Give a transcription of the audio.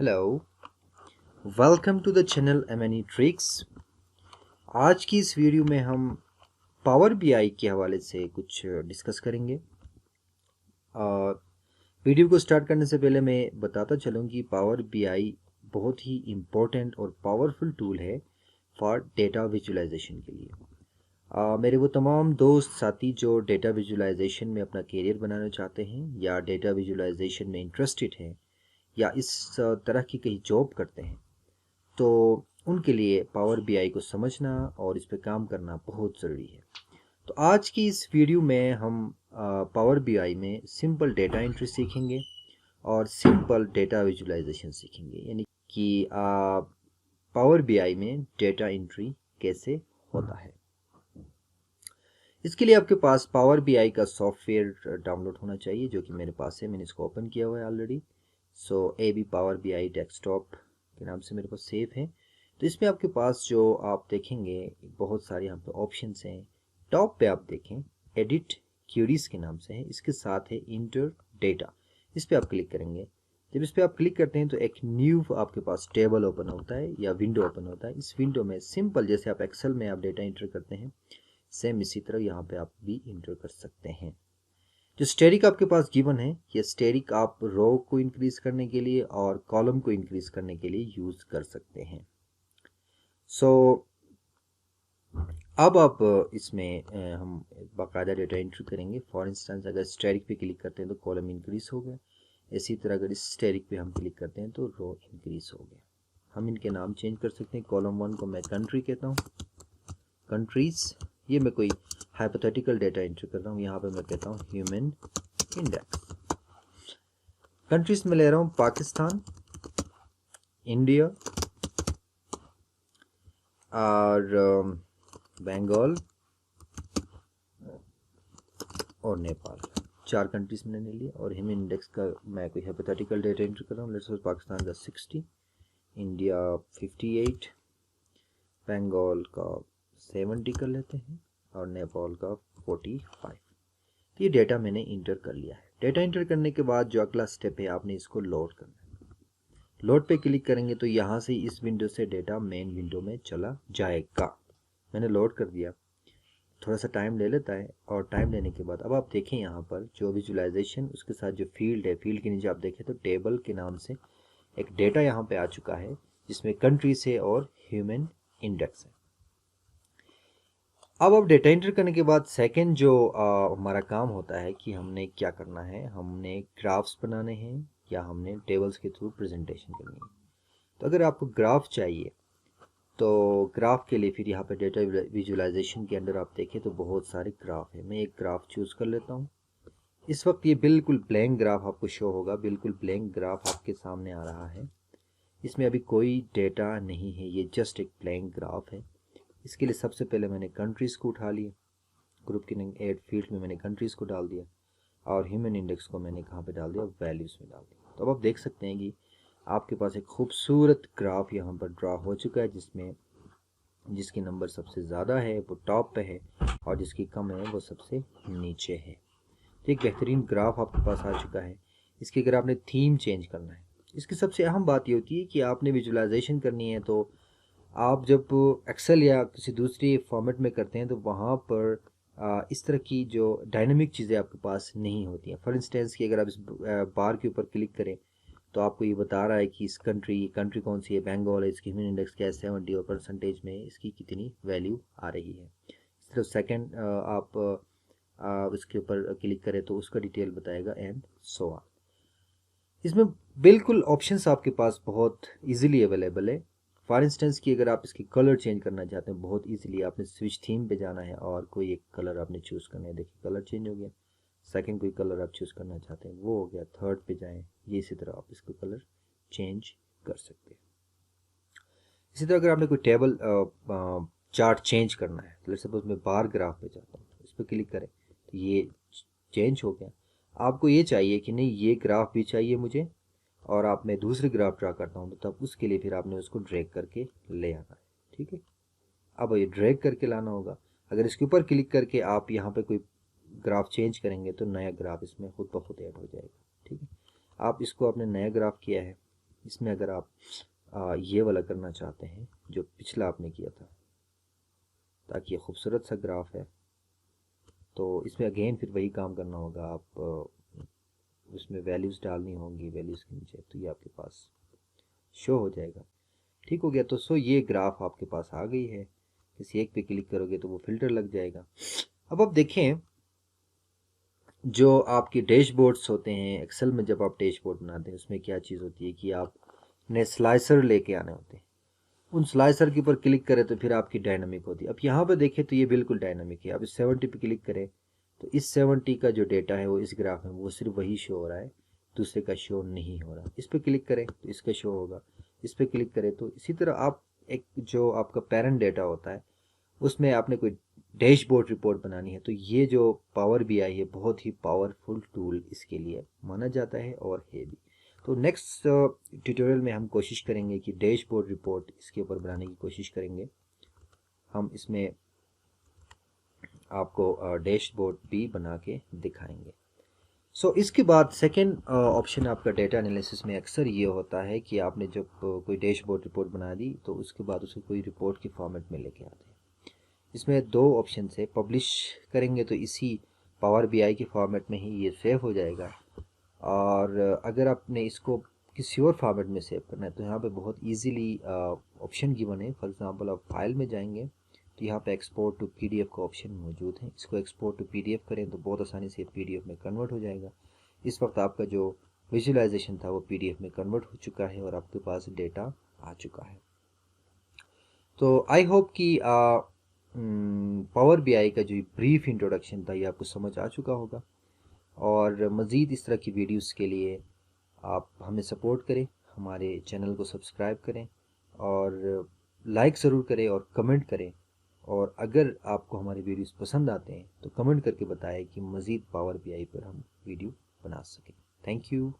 Hello, welcome to the channel M N E tricks. आज की इस वीडियो में हम पावर बीआई के हवाले से कुछ डिस्कस करेंगे। और वीडियो को स्टार्ट करने से पहले मैं बताता चलूँ कि पावर बीआई बहुत ही इम्पोर्टेंट और पावरफुल टूल है फॉर डेटा विजुअलाइजेशन के लिए। मेरे वो तमाम दोस्त साथी जो डेटा विजुअलाइजेशन में अपना करियर बनाना चाहते हैं या डेटा विजुअलाइजेशन में इंटरेस्टेड हैं या इस तरह की कहीं जॉब करते हैं, तो उनके लिए पावर बीआई को समझना और इस पर काम करना बहुत ज़रूरी है। तो आज की इस वीडियो में हम पावर बीआई में सिंपल डेटा एंट्री सीखेंगे और सिंपल डेटा विजुअलाइजेशन सीखेंगे, यानी कि पावर बीआई में डेटा एंट्री कैसे होता है। इसके लिए आपके पास पावर बीआई का सॉफ्टवेयर डाउनलोड होना चाहिए, जो कि मेरे पास है। मैंने इसको ओपन किया हुआ है ऑलरेडी। सो AB पावर बीआई डेस्कटॉप के नाम से मेरे पास सेव है। तो इसमें आपके पास जो आप देखेंगे बहुत सारे यहाँ पे ऑप्शंस हैं। टॉप पे आप देखें एडिट क्यूरीज के नाम से है, इसके साथ है इंटर डेटा। इस पर आप क्लिक करेंगे। जब इस पर आप क्लिक करते हैं तो एक न्यू आपके पास टेबल ओपन होता है या विंडो ओपन होता है। इस विंडो में सिंपल जैसे आप एक्सेल में आप डेटा इंटर करते हैं, सेम इसी तरह यहाँ पे आप भी इंटर कर सकते हैं। जो स्टेरिक आपके पास गिवन है, ये स्टेरिक आप रो को इंक्रीज करने के लिए और कॉलम को इंक्रीज करने के लिए यूज कर सकते हैं। अब आप इसमें हम बाकायदा डेटा एंट्री करेंगे। फॉर इंस्टेंस अगर स्टेरिक पे क्लिक करते हैं तो कॉलम इंक्रीज हो गया। इसी तरह अगर इस स्टेरिक पे हम क्लिक करते हैं तो रो इंक्रीज हो गया। हम इनके नाम चेंज कर सकते हैं। कॉलम 1 को मैं कंट्री कहता हूँ, कंट्रीज। ये मैं कोई हाइपोथेटिकल डेटा एंट्री कर रहा हूँ, यहाँ पे मैं कहता हूँ ह्यूमन इंडेक्स। कंट्रीज में ले रहा हूँ पाकिस्तान, इंडिया और बंगाल और नेपाल। 4 कंट्रीज मैंने लिए और ह्यूमन इंडेक्स का मैं कोई हाइपोथेटिकल डेटा एंट्री कर रहा हूँ। लेट्स सपोज पाकिस्तान का 60, इंडिया 58, बंगाल का 70 कर लेते हैं और नेपाल का 45। ये डेटा मैंने इंटर कर लिया है। डेटा इंटर करने के बाद जो अगला स्टेप है, आपने इसको लोड करना है। लोड पे क्लिक करेंगे तो यहाँ से इस विंडो से डेटा मेन विंडो में चला जाएगा। मैंने लोड कर दिया। थोड़ा सा टाइम ले लेता है और टाइम लेने के बाद अब आप देखें यहाँ पर जो विजुअलाइजेशन उसके साथ जो फील्ड है, फील्ड के नीचे आप देखें तो टेबल के नाम से एक डेटा यहाँ पे आ चुका है, जिसमें कंट्रीज है और ह्यूमन इंडेक्स है। अब डेटा एंटर करने के बाद सेकंड जो हमारा काम होता है कि हमने क्या करना है, हमने ग्राफ्स बनाने हैं या हमने टेबल्स के थ्रू प्रेजेंटेशन करनी है। तो अगर आपको ग्राफ चाहिए तो ग्राफ के लिए फिर यहाँ पे डेटा विजुअलाइजेशन के अंदर आप देखें तो बहुत सारे ग्राफ है। मैं एक ग्राफ चूज़ कर लेता हूँ। इस वक्त ये बिल्कुल ब्लैंक ग्राफ आपको शो होगा, बिल्कुल ब्लैंक ग्राफ आपके सामने आ रहा है। इसमें अभी कोई डेटा नहीं है, ये जस्ट एक ब्लैंक ग्राफ है। इसके लिए सबसे पहले मैंने कंट्रीज़ को उठा लिया। ग्रुप के एड फील्ड में मैंने कंट्रीज़ को डाल दिया और ह्यूमन इंडेक्स को मैंने कहाँ पे डाल दिया, वैल्यूज़ में डाल दिया। तो अब आप देख सकते हैं कि आपके पास एक खूबसूरत ग्राफ यहाँ पर ड्रा हो चुका है, जिसमें जिसकी नंबर सबसे ज़्यादा है वो टॉप पे है और जिसकी कम है वो सबसे नीचे है। तो एक बेहतरीन ग्राफ आपके पास आ चुका है। इसकी अगर आपने थीम चेंज करना है, इसकी सबसे अहम बात ये होती है कि आपने विजुअलाइजेशन करनी है तो आप जब एक्सेल या किसी दूसरी फॉर्मेट में करते हैं तो वहाँ पर इस तरह की जो डायनामिक चीज़ें आपके पास नहीं होती हैं। फॉर इंस्टेंस कि अगर आप इस बार के ऊपर क्लिक करें तो आपको ये बता रहा है कि इस कंट्री कौन सी है, बंगाल है, इसकी ह्यूमन इंडेक्स क्या है, 70 और परसेंटेज में इसकी कितनी वैल्यू आ रही है। इस तरह सेकेंड आप इसके ऊपर क्लिक करें तो उसका डिटेल बताएगा एंड सो ऑन। इसमें बिल्कुल ऑप्शंस आपके पास बहुत इजीली अवेलेबल है। फॉर इंस्टेंस कि अगर आप इसकी कलर चेंज करना चाहते हैं बहुत इजीली, आपने स्विच थीम पे जाना है और कोई एक कलर आपने चूज़ करना है। देखिए कलर चेंज हो गया। सेकंड कोई कलर आप चूज़ करना चाहते हैं वो हो गया। थर्ड पे जाएं, ये इसी तरह आप इसको कलर चेंज कर सकते हैं। इसी तरह अगर आपने कोई टेबल चार्ट चेंज करना है, तो सपोज मैं बार ग्राफ पे जाता हूँ, इस पर क्लिक करें तो ये चेंज हो गया। आपको ये चाहिए कि नहीं ये ग्राफ भी चाहिए मुझे और आप मैं दूसरी ग्राफ ड्रा करता हूँ, तो तब उसके लिए फिर आपने उसको ड्रैग करके ले आना है। ठीक है, अब ये ड्रैग करके लाना होगा। अगर इसके ऊपर क्लिक करके आप यहाँ पे कोई ग्राफ चेंज करेंगे तो नया ग्राफ इसमें खुद ब खुद ऐड हो जाएगा। ठीक है, आप इसको आपने नया ग्राफ किया है, इसमें अगर आप ये वाला करना चाहते हैं जो पिछला आपने किया था, ताकि ये खूबसूरत सा ग्राफ है, तो इसमें अगेन फिर वही काम करना होगा। आप उसमें वैल्यूज़ डालनी होंगी, वैल्यूज़ के नीचे, तो ये आपके पास शो हो जाएगा। ठीक हो गया। तो ये ग्राफ आपके पास आ गई है। किसी एक पे क्लिक करोगे तो वो फिल्टर लग जाएगा। अब आप देखें, जो आपके डैशबोर्ड्स होते हैं एक्सेल में, जब आप डैशबोर्ड बनाते हैं उसमें क्या चीज़ होती है कि आपने स्लाइसर लेके आने होते हैं। उन स्लाइसर के ऊपर क्लिक करें तो फिर आपकी डायनामिक होती है। अब यहाँ पे देखें तो ये बिल्कुल डायनामिक है। अब इस 70 पे क्लिक करें तो इस 70 का जो डेटा है वो इस ग्राफ में वो सिर्फ वही शो हो रहा है, दूसरे का शो नहीं हो रहा। इस पर क्लिक करें तो इसका शो होगा, इस पर क्लिक करें तो इसी तरह आप एक जो आपका पेरेंट डेटा होता है उसमें आपने कोई डैशबोर्ड रिपोर्ट बनानी है तो ये जो पावर बीआई है बहुत ही पावरफुल टूल इसके लिए माना जाता है और है भी। तो नेक्स्ट ट्यूटोरियल में हम कोशिश करेंगे कि डैशबोर्ड रिपोर्ट इसके ऊपर बनाने की कोशिश करेंगे। हम इसमें आपको डैशबोर्ड भी बना के दिखाएंगे। इसके बाद सेकेंड ऑप्शन आपका डेटा एनालिसिस में अक्सर ये होता है कि आपने जब कोई डैशबोर्ड रिपोर्ट बना दी तो उसके बाद उसे कोई रिपोर्ट के फॉर्मेट में लेके आते हैं। इसमें दो ऑप्शन है। पब्लिश करेंगे तो इसी पावर बीआई के फॉर्मेट में ही ये सेव हो जाएगा, और अगर आपने इसको किसी और फॉर्मेट में सेव करना है तो यहाँ पे बहुत इजीली ऑप्शन गिवन है। फॉर एग्जांपल आप फाइल में जाएंगे तो यहाँ पे एक्सपोर्ट टू पीडीएफ का ऑप्शन मौजूद है। इसको एक्सपोर्ट टू पीडीएफ करें तो बहुत आसानी से पीडीएफ में कन्वर्ट हो जाएगा। इस वक्त आपका जो विजुअलाइजेशन था वो पीडीएफ में कन्वर्ट हो चुका है और आपके पास डेटा आ चुका है। तो आई होप कि पावर बीआई का जो ब्रीफ इंट्रोडक्शन था ये आपको समझ आ चुका होगा, और मज़ीद इस तरह की वीडियोस के लिए आप हमें सपोर्ट करें, हमारे चैनल को सब्सक्राइब करें और लाइक ज़रूर करें और कमेंट करें। और अगर आपको हमारे वीडियोस पसंद आते हैं तो कमेंट करके बताएं कि मज़ीद पावर बीआई पर हम वीडियो बना सकें। Thank you.